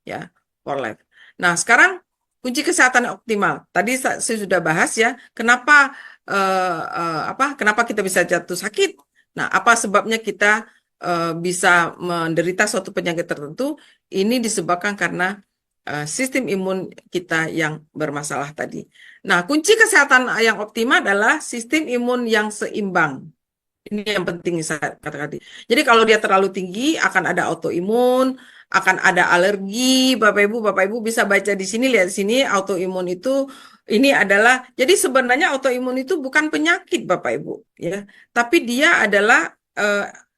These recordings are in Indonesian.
ya, for life. Nah, sekarang kunci kesehatan yang optimal. Tadi saya sudah bahas ya, kenapa kenapa kita bisa jatuh sakit. Nah, apa sebabnya kita bisa menderita suatu penyakit tertentu? Ini disebabkan karena sistem imun kita yang bermasalah tadi. Nah, kunci kesehatan yang optimal adalah sistem imun yang seimbang. Ini yang penting saya katakan tadi. Jadi kalau dia terlalu tinggi akan ada autoimun, akan ada alergi. Bapak Ibu bisa baca di sini, lihat di sini autoimun itu ini adalah jadi sebenarnya autoimun itu bukan penyakit Bapak Ibu ya, tapi dia adalah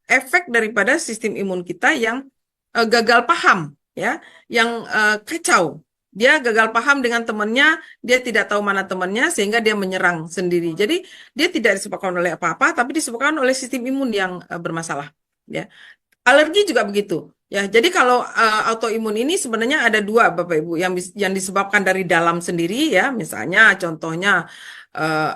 efek daripada sistem imun kita yang gagal paham ya, yang kacau. Dia gagal paham dengan temannya, dia tidak tahu mana temannya sehingga dia menyerang sendiri. Jadi dia tidak disebabkan oleh apa-apa, tapi disebabkan oleh sistem imun yang bermasalah. Ya, alergi juga begitu. Ya, jadi kalau autoimun ini sebenarnya ada dua, Bapak Ibu, yang disebabkan dari dalam sendiri, ya, misalnya contohnya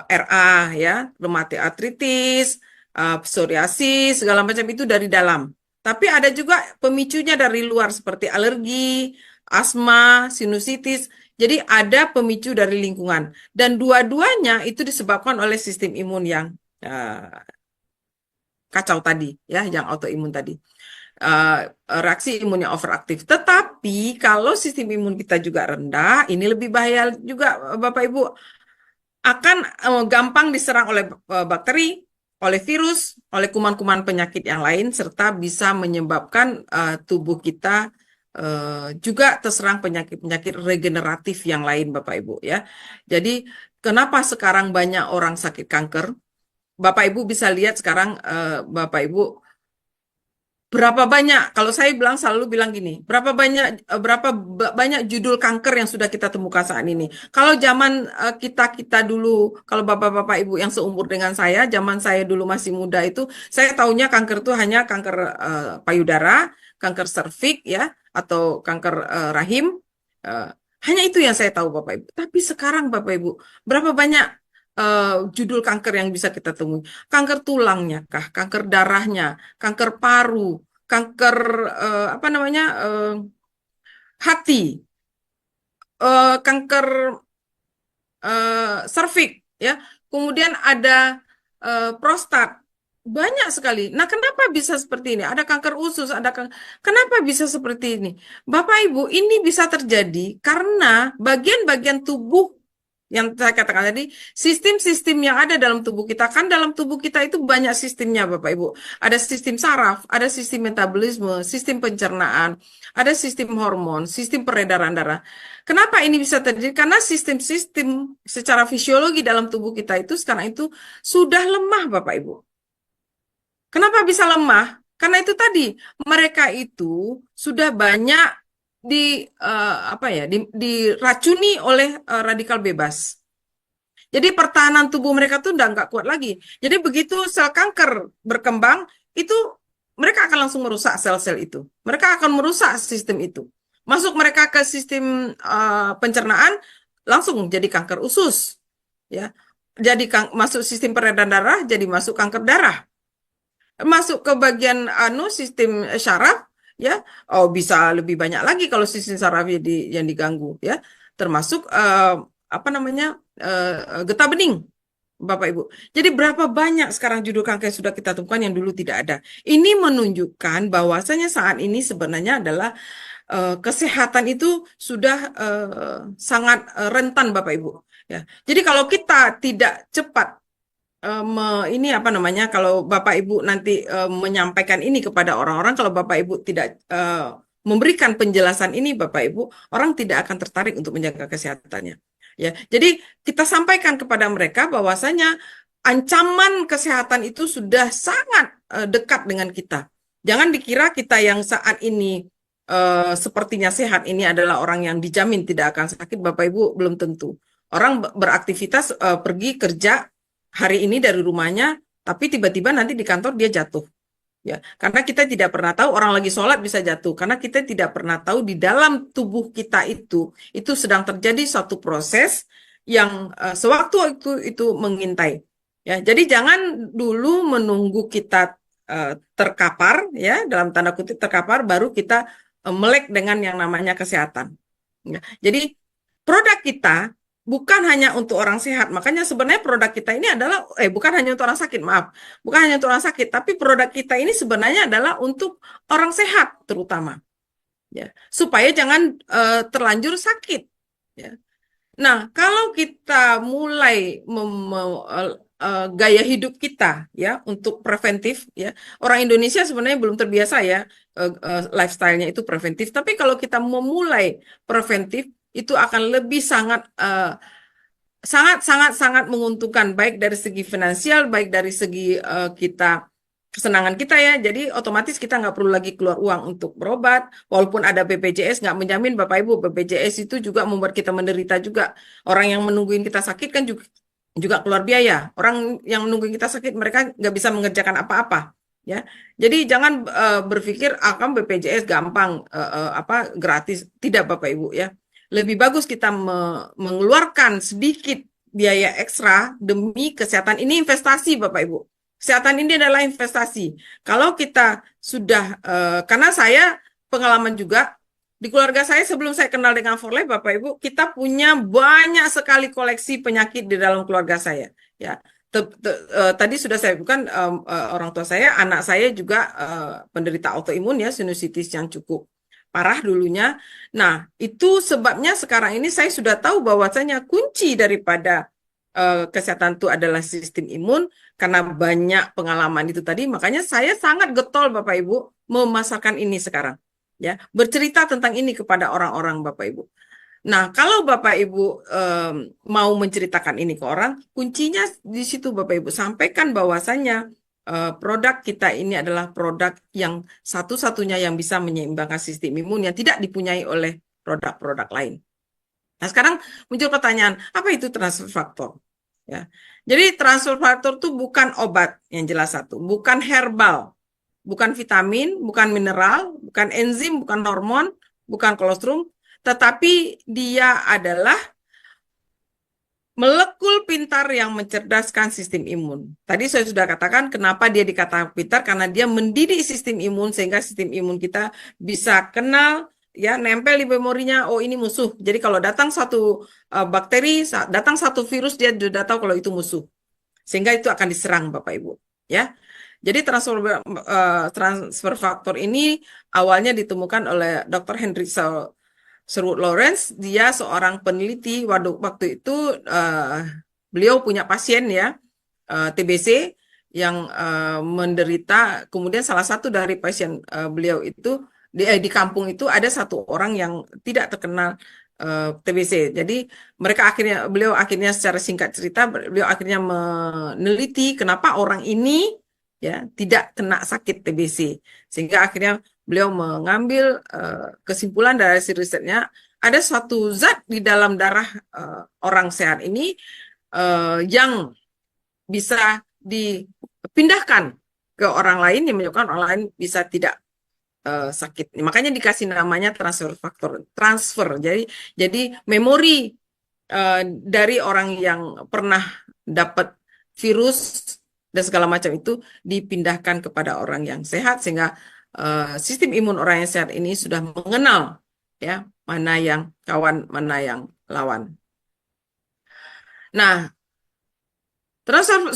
RA, ya, rheumatoid arthritis, psoriasis, segala macam itu dari dalam. Tapi ada juga pemicunya dari luar seperti alergi, asma, sinusitis. Jadi ada pemicu dari lingkungan. Dan dua-duanya itu disebabkan oleh sistem imun yang eh, kacau tadi, ya, yang autoimun tadi. eh, Reaksi imunnya overaktif. Tetapi kalau sistem imun kita juga rendah, ini lebih bahaya juga, Bapak Ibu, akan gampang diserang oleh bakteri, oleh virus, oleh kuman-kuman penyakit yang lain, serta bisa menyebabkan tubuh kita juga terserang penyakit-penyakit regeneratif yang lain, Bapak Ibu ya. Jadi kenapa sekarang banyak orang sakit kanker? Bapak Ibu bisa lihat sekarang, Bapak Ibu, berapa banyak, kalau saya selalu bilang gini, berapa banyak judul kanker yang sudah kita temukan saat ini. Kalau zaman kita dulu, kalau bapak-bapak ibu yang seumur dengan saya, zaman saya dulu masih muda itu, saya taunya kanker itu hanya kanker payudara, kanker serviks ya, atau kanker rahim. Eh, Hanya itu yang saya tahu Bapak Ibu. Tapi sekarang Bapak Ibu, berapa banyak judul kanker yang bisa kita temui? Kanker tulangnya kah, kanker darahnya, kanker paru, kanker apa namanya, hati, kanker serviks, ya. Kemudian ada prostat, banyak sekali. Nah, kenapa bisa seperti ini? Ada kanker usus, kenapa bisa seperti ini? Bapak Ibu, ini bisa terjadi karena bagian-bagian tubuh yang saya katakan tadi, sistem-sistem yang ada dalam tubuh kita, kan dalam tubuh kita itu banyak sistemnya, Bapak Ibu. Ada sistem saraf, ada sistem metabolisme, sistem pencernaan, ada sistem hormon, sistem peredaran darah. Kenapa ini bisa terjadi? Karena sistem-sistem secara fisiologi dalam tubuh kita itu sekarang itu sudah lemah, Bapak Ibu. Kenapa bisa lemah? Karena itu tadi, mereka itu sudah banyak di diracuni oleh radikal bebas. Jadi pertahanan tubuh mereka tuh udah nggak kuat lagi. Jadi begitu sel kanker berkembang, itu mereka akan langsung merusak sel-sel itu. Mereka akan merusak sistem itu. Masuk mereka ke sistem pencernaan, langsung jadi kanker usus, ya. Jadi masuk sistem peredaran darah, jadi masuk kanker darah. Masuk ke bagian sistem syaraf, ya. Oh, bisa lebih banyak lagi kalau sistem saraf yang diganggu, ya. Termasuk apa namanya, getah bening, Bapak Ibu. Jadi berapa banyak sekarang judul kanker yang sudah kita temukan yang dulu tidak ada. Ini menunjukkan bahwasanya saat ini sebenarnya adalah kesehatan itu sudah sangat rentan, Bapak Ibu. Ya. Jadi kalau kita tidak cepat ini apa namanya, kalau Bapak Ibu nanti menyampaikan ini kepada orang-orang, kalau Bapak Ibu tidak memberikan penjelasan ini, Bapak Ibu, orang tidak akan tertarik untuk menjaga kesehatannya. Ya, jadi kita sampaikan kepada mereka bahwasanya ancaman kesehatan itu sudah sangat dekat dengan kita. Jangan dikira kita yang saat ini sepertinya sehat ini adalah orang yang dijamin tidak akan sakit, Bapak Ibu, belum tentu. Orang beraktivitas, pergi kerja hari ini dari rumahnya, tapi tiba-tiba nanti di kantor dia jatuh. Ya, karena kita tidak pernah tahu orang lagi sholat bisa jatuh, karena kita tidak pernah tahu di dalam tubuh kita itu sedang terjadi suatu proses yang sewaktu itu mengintai. Ya, jadi jangan dulu menunggu kita terkapar, ya, dalam tanda kutip terkapar, baru kita melek dengan yang namanya kesehatan. Ya. Jadi produk kita bukan hanya untuk orang sehat. Makanya sebenarnya produk kita ini adalah bukan hanya untuk orang sakit, maaf. Bukan hanya untuk orang sakit, tapi produk kita ini sebenarnya adalah untuk orang sehat terutama. Ya, supaya jangan terlanjur sakit. Ya. Nah, kalau kita mulai gaya hidup kita ya untuk preventif ya, orang Indonesia sebenarnya belum terbiasa ya lifestyle-nya itu preventif. Tapi kalau kita memulai preventif itu akan lebih sangat menguntungkan baik dari segi finansial, baik dari segi kesenangan kita ya. Jadi otomatis kita nggak perlu lagi keluar uang untuk berobat. Walaupun ada BPJS nggak menjamin Bapak Ibu, BPJS itu juga membuat kita menderita juga. Orang yang menungguin kita sakit kan juga keluar biaya. Orang yang menungguin kita sakit mereka nggak bisa mengerjakan apa-apa. Ya, jadi jangan berpikir akan BPJS gampang gratis. Tidak Bapak Ibu ya. Lebih bagus kita mengeluarkan sedikit biaya ekstra demi kesehatan. Ini investasi Bapak Ibu. Kesehatan ini adalah investasi. Kalau kita sudah, karena saya pengalaman juga, di keluarga saya sebelum saya kenal dengan For Life, Bapak Ibu, kita punya banyak sekali koleksi penyakit di dalam keluarga saya. Ya, tadi sudah saya bukan orang tua saya, anak saya juga penderita autoimun ya, sinusitis yang cukup parah dulunya. Nah, itu sebabnya sekarang ini saya sudah tahu bahwasanya kunci daripada kesehatan itu adalah sistem imun karena banyak pengalaman itu tadi. Makanya saya sangat getol Bapak Ibu memasarkan ini sekarang. Ya, bercerita tentang ini kepada orang-orang Bapak Ibu. Nah, kalau Bapak Ibu mau menceritakan ini ke orang, kuncinya di situ Bapak Ibu sampaikan bahwasanya produk kita ini adalah produk yang satu-satunya yang bisa menyeimbangkan sistem imun yang tidak dipunyai oleh produk-produk lain. Nah, sekarang muncul pertanyaan, apa itu transfer faktor? Ya. Jadi transfer faktor itu bukan obat yang jelas satu, bukan herbal, bukan vitamin, bukan mineral, bukan enzim, bukan hormon, bukan kolostrum, tetapi dia adalah molekul pintar yang mencerdaskan sistem imun. Tadi saya sudah katakan kenapa dia dikatakan pintar, karena dia mendidik sistem imun sehingga sistem imun kita bisa kenal, ya nempel di memorinya, oh ini musuh. Jadi kalau datang satu bakteri, datang satu virus, dia sudah tahu kalau itu musuh. Sehingga itu akan diserang Bapak Ibu. Ya. Jadi transfer faktor ini awalnya ditemukan oleh Dr. Henry Sherwood Lawrence. Dia seorang peneliti waktu itu beliau punya pasien ya TBC yang menderita. Kemudian salah satu dari pasien beliau itu di kampung itu ada satu orang yang tidak terkenal TBC. Jadi beliau akhirnya secara singkat cerita beliau akhirnya meneliti kenapa orang ini ya tidak kena sakit TBC, sehingga akhirnya beliau mengambil kesimpulan dari hasil risetnya ada suatu zat di dalam darah orang sehat ini yang bisa dipindahkan ke orang lain yang menyebabkan orang lain bisa tidak sakit. Makanya dikasih namanya transfer faktor, transfer. Jadi memori dari orang yang pernah dapat virus dan segala macam itu dipindahkan kepada orang yang sehat, sehingga sistem imun orang yang sehat ini sudah mengenal ya mana yang kawan, mana yang lawan. Nah,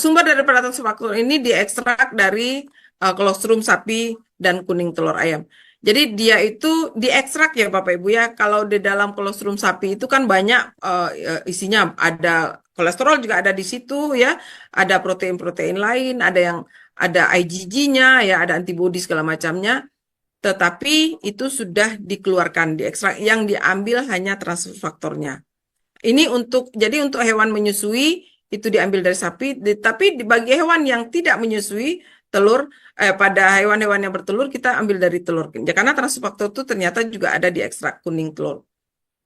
sumber dari transfer faktor ini diekstrak dari kolostrum sapi dan kuning telur ayam. Jadi dia itu diekstrak ya Bapak Ibu ya. Kalau di dalam kolostrum sapi itu kan banyak isinya, ada kolesterol juga ada di situ ya, ada protein-protein lain, ada IgG-nya ya, ada antibodi segala macamnya. Tetapi itu sudah dikeluarkan, diekstrak, yang diambil hanya transfer faktornya. Ini jadi untuk hewan menyusui itu diambil dari sapi, tapi bagi hewan yang tidak menyusui telur, pada hewan-hewan yang bertelur kita ambil dari telur. Ya, karena transfer faktor itu ternyata juga ada di ekstrak kuning telur.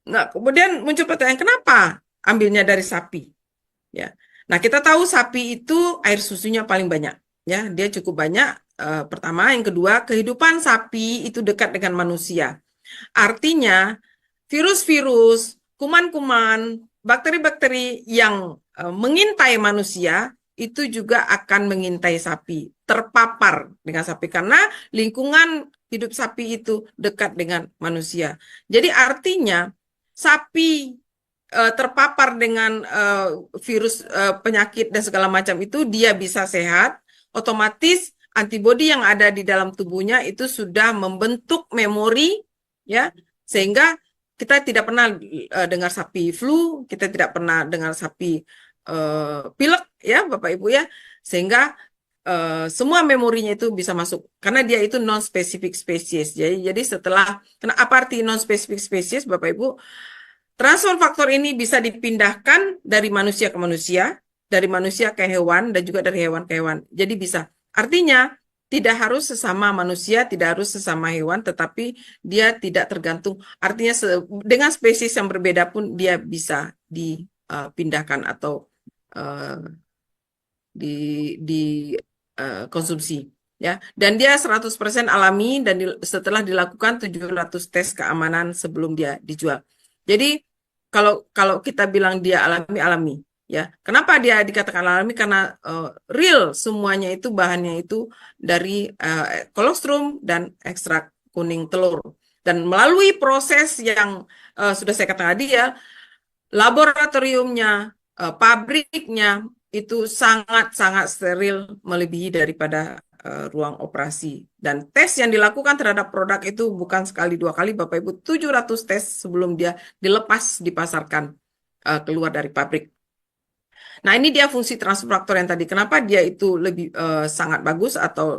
Nah, kemudian muncul pertanyaan, kenapa ambilnya dari sapi? Ya. Nah, kita tahu sapi itu air susunya paling banyak. Ya, dia cukup banyak. Pertama, yang kedua, kehidupan sapi itu dekat dengan manusia. Artinya, virus-virus, kuman-kuman, bakteri-bakteri yang mengintai manusia itu juga akan mengintai sapi, terpapar dengan sapi karena lingkungan hidup sapi itu dekat dengan manusia. Jadi artinya sapi terpapar dengan virus penyakit dan segala macam itu dia bisa sehat, otomatis antibodi yang ada di dalam tubuhnya itu sudah membentuk memori ya, sehingga kita tidak pernah dengar sapi flu, kita tidak pernah dengar sapi pilek ya Bapak Ibu ya, sehingga semua memorinya itu bisa masuk karena dia itu non specific species. Jadi setelah apa arti non specific species Bapak Ibu? Transfer faktor ini bisa dipindahkan dari manusia ke manusia, dari manusia ke hewan, dan juga dari hewan ke hewan. Jadi bisa. Artinya, tidak harus sesama manusia, tidak harus sesama hewan, tetapi dia tidak tergantung. Artinya, dengan spesies yang berbeda pun dia bisa dipindahkan atau dikonsumsi. Ya, dan dia 100% alami dan setelah dilakukan 700 tes keamanan sebelum dia dijual. Jadi kalau kita bilang dia alami ya. Kenapa dia dikatakan alami? Karena real semuanya itu bahannya itu dari kolostrum dan ekstrak kuning telur. Dan melalui proses yang sudah saya katakan tadi ya, laboratoriumnya, pabriknya itu sangat-sangat steril melebihi daripada ruang operasi. Dan tes yang dilakukan terhadap produk itu bukan sekali dua kali, Bapak Ibu, 700 tes sebelum dia dilepas dipasarkan keluar dari pabrik. Nah, ini dia fungsi transfer faktor yang tadi. Kenapa dia itu lebih sangat bagus atau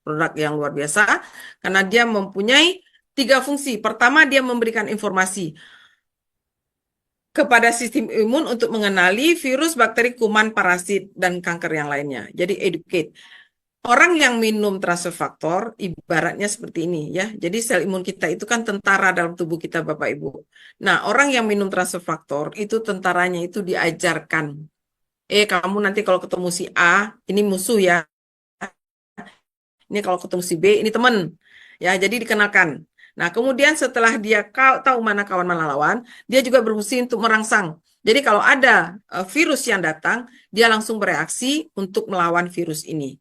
produk yang luar biasa? Karena dia mempunyai 3 fungsi. Pertama, dia memberikan informasi kepada sistem imun untuk mengenali virus, bakteri, kuman, parasit, dan kanker yang lainnya. Jadi educate. Orang yang minum transfer faktor ibaratnya seperti ini ya. Jadi sel imun kita itu kan tentara dalam tubuh kita Bapak Ibu. Nah, orang yang minum transfer faktor itu tentaranya itu diajarkan. Kamu nanti kalau ketemu si A, ini musuh ya. Ini kalau ketemu si B, ini teman. Ya, jadi dikenalkan. Nah, kemudian setelah dia tahu mana kawan mana lawan, dia juga berfungsi untuk merangsang. Jadi kalau ada virus yang datang, dia langsung bereaksi untuk melawan virus ini.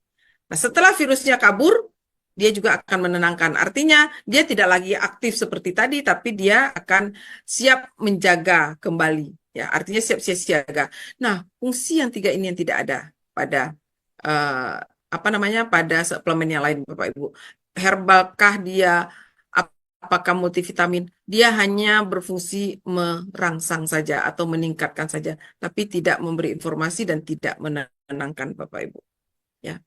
Nah, setelah virusnya kabur, dia juga akan menenangkan. Artinya, dia tidak lagi aktif seperti tadi, tapi dia akan siap menjaga kembali. Ya, artinya siap siaga. Nah, fungsi yang 3 ini yang tidak ada pada pada suplemen yang lain, Bapak Ibu. Herbalkah dia? Apakah multivitamin? Dia hanya berfungsi merangsang saja atau meningkatkan saja, tapi tidak memberi informasi dan tidak menenangkan, Bapak Ibu. Ya.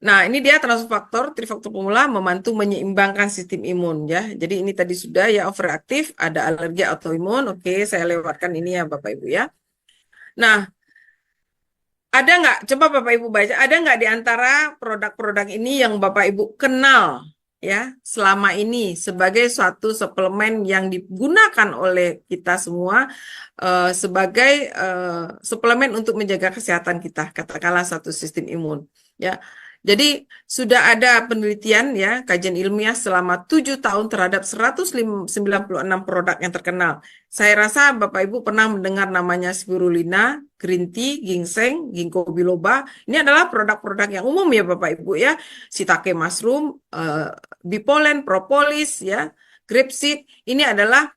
Nah, ini dia transfer faktor, trifaktor pemula membantu menyeimbangkan sistem imun ya. Jadi ini tadi sudah ya overaktif, ada alergi autoimun. Oke, saya lewatkan ini ya Bapak Ibu ya. Nah, ada nggak? Coba Bapak Ibu baca, ada nggak di antara produk-produk ini yang Bapak Ibu kenal ya selama ini sebagai suatu suplemen yang digunakan oleh kita semua sebagai suplemen untuk menjaga kesehatan kita, katakanlah satu sistem imun ya. Jadi sudah ada penelitian ya, kajian ilmiah selama 7 tahun terhadap 196 produk yang terkenal. Saya rasa Bapak Ibu pernah mendengar namanya spirulina, green tea, ginseng, ginkgo biloba. Ini adalah produk-produk yang umum ya Bapak Ibu ya. Shiitake mushroom, bipolen, propolis ya, grapeseed. Ini adalah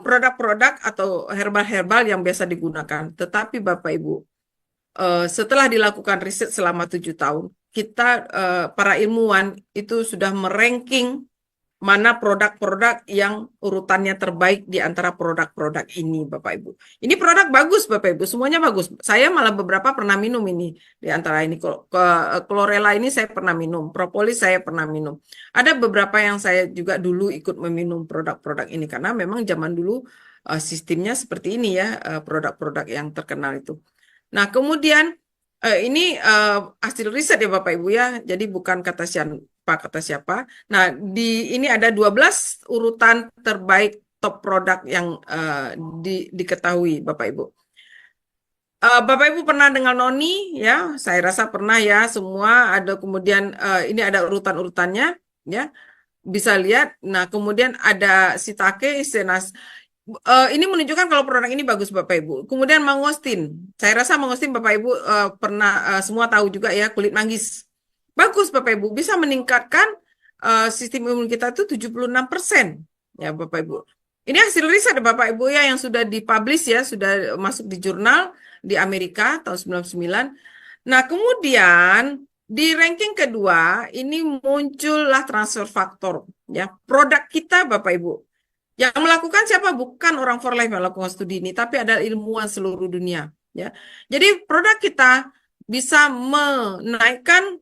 produk-produk atau herbal-herbal yang biasa digunakan. Tetapi Bapak Ibu, setelah dilakukan riset selama 7 tahun, kita para ilmuwan itu sudah meranking mana produk-produk yang urutannya terbaik di antara produk-produk ini, Bapak Ibu. Ini produk bagus, Bapak Ibu, semuanya bagus. Saya malah beberapa pernah minum ini di antara ini. Chlorella ini saya pernah minum, propolis saya pernah minum. Ada beberapa yang saya juga dulu ikut meminum produk-produk ini karena memang zaman dulu sistemnya seperti ini ya, produk-produk yang terkenal itu. Nah, kemudian ini hasil riset ya Bapak Ibu ya. Jadi bukan kata siapa. Nah, ini ada 12 urutan terbaik top produk yang diketahui Bapak Ibu. Bapak Ibu pernah dengar noni ya? Saya rasa pernah ya semua. Ada kemudian ini ada urutan-urutannya ya. Bisa lihat. Nah, kemudian ada shiitake, senas. Ini menunjukkan kalau produk ini bagus Bapak Ibu. Kemudian mangostin. Saya rasa mangostin Bapak Ibu pernah semua tahu juga ya, kulit manggis. Bagus Bapak Ibu, bisa meningkatkan sistem imun kita itu 76%. Ya, Bapak Ibu. Ini hasil riset Bapak Ibu ya yang sudah dipublish ya, sudah masuk di jurnal di Amerika tahun 99. Nah, kemudian di ranking kedua ini muncullah transfer faktor ya. Produk kita Bapak Ibu. Yang melakukan siapa? Bukan orang for life yang melakukan studi ini, tapi ada ilmuwan seluruh dunia ya. Jadi produk kita bisa menaikkan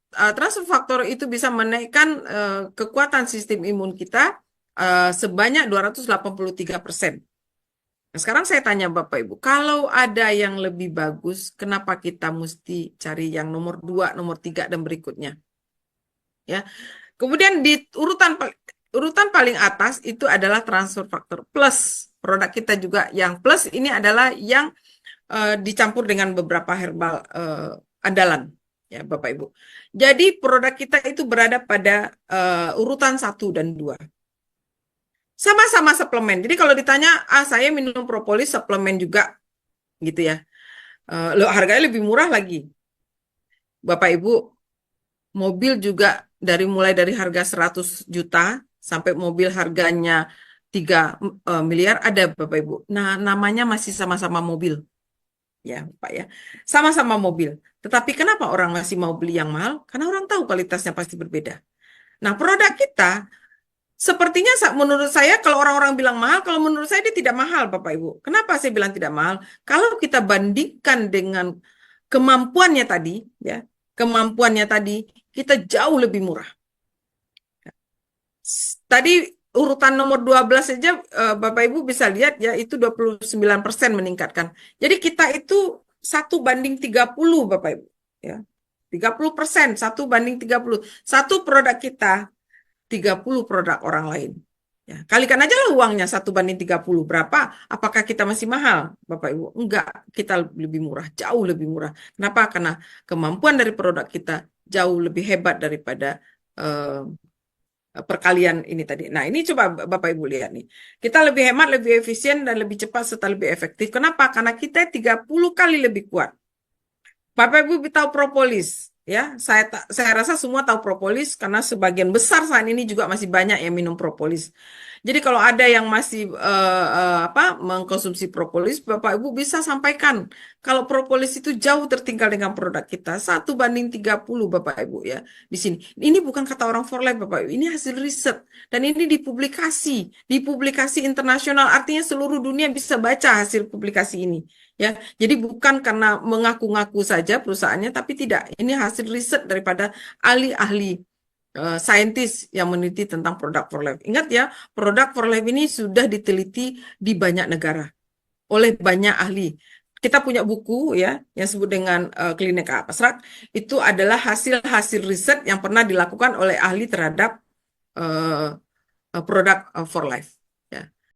transfer faktor itu bisa menaikkan kekuatan sistem imun kita sebanyak 283%. Nah, sekarang saya tanya Bapak Ibu, kalau ada yang lebih bagus, kenapa kita mesti cari yang nomor 2, nomor 3, dan berikutnya? Ya. Kemudian di urutan paling atas itu adalah transfer faktor plus. Produk kita juga yang plus ini adalah yang dicampur dengan beberapa herbal andalan. Ya, Bapak Ibu. Jadi produk kita itu berada pada urutan 1 dan 2. Sama-sama suplemen. Jadi kalau ditanya, saya minum propolis suplemen juga, gitu ya. Harganya lebih murah lagi. Bapak Ibu, mobil juga mulai dari harga 100 juta sampai mobil harganya 3 miliar ada Bapak Ibu. Nah, namanya masih sama-sama mobil. Ya, Pak ya. Sama-sama mobil. Tetapi kenapa orang masih mau beli yang mahal? Karena orang tahu kualitasnya pasti berbeda. Nah, produk kita sepertinya menurut saya kalau orang-orang bilang mahal, kalau menurut saya dia tidak mahal Bapak Ibu. Kenapa saya bilang tidak mahal? Kalau kita bandingkan dengan kemampuannya tadi, ya, kemampuannya tadi, kita jauh lebih murah. Tadi urutan nomor 12 saja Bapak Ibu bisa lihat ya itu 29% meningkatkan. Jadi kita itu 1:30 Bapak Ibu. Ya. 30%, 1:30. Satu produk kita 30 produk orang lain. Ya, kalikan aja lah uangnya 1:30. Berapa? Apakah kita masih mahal, Bapak Ibu? Enggak, kita lebih murah, jauh lebih murah. Kenapa? Karena kemampuan dari produk kita jauh lebih hebat daripada perkalian ini tadi. Nah, ini coba Bapak Ibu lihat nih. Kita lebih hemat, lebih efisien, dan lebih cepat serta lebih efektif. Kenapa? Karena kita 30 kali lebih kuat. Bapak Ibu tahu propolis. Ya, saya rasa semua tahu propolis karena sebagian besar saat ini juga masih banyak yang minum propolis. Jadi kalau ada yang masih mengkonsumsi propolis, Bapak Ibu bisa sampaikan kalau propolis itu jauh tertinggal dengan produk kita 1:30 Bapak Ibu ya di sini. Ini bukan kata orang for life Bapak Ibu, ini hasil riset dan ini dipublikasi internasional artinya seluruh dunia bisa baca hasil publikasi ini. Ya, jadi bukan karena mengaku-ngaku saja perusahaannya, tapi tidak. Ini hasil riset daripada ahli-ahli saintis yang meneliti tentang produk for life. Ingat ya, produk for life ini sudah diteliti di banyak negara oleh banyak ahli. Kita punya buku ya yang disebut dengan Klinika Abstrak. Itu adalah hasil-hasil riset yang pernah dilakukan oleh ahli terhadap produk for life.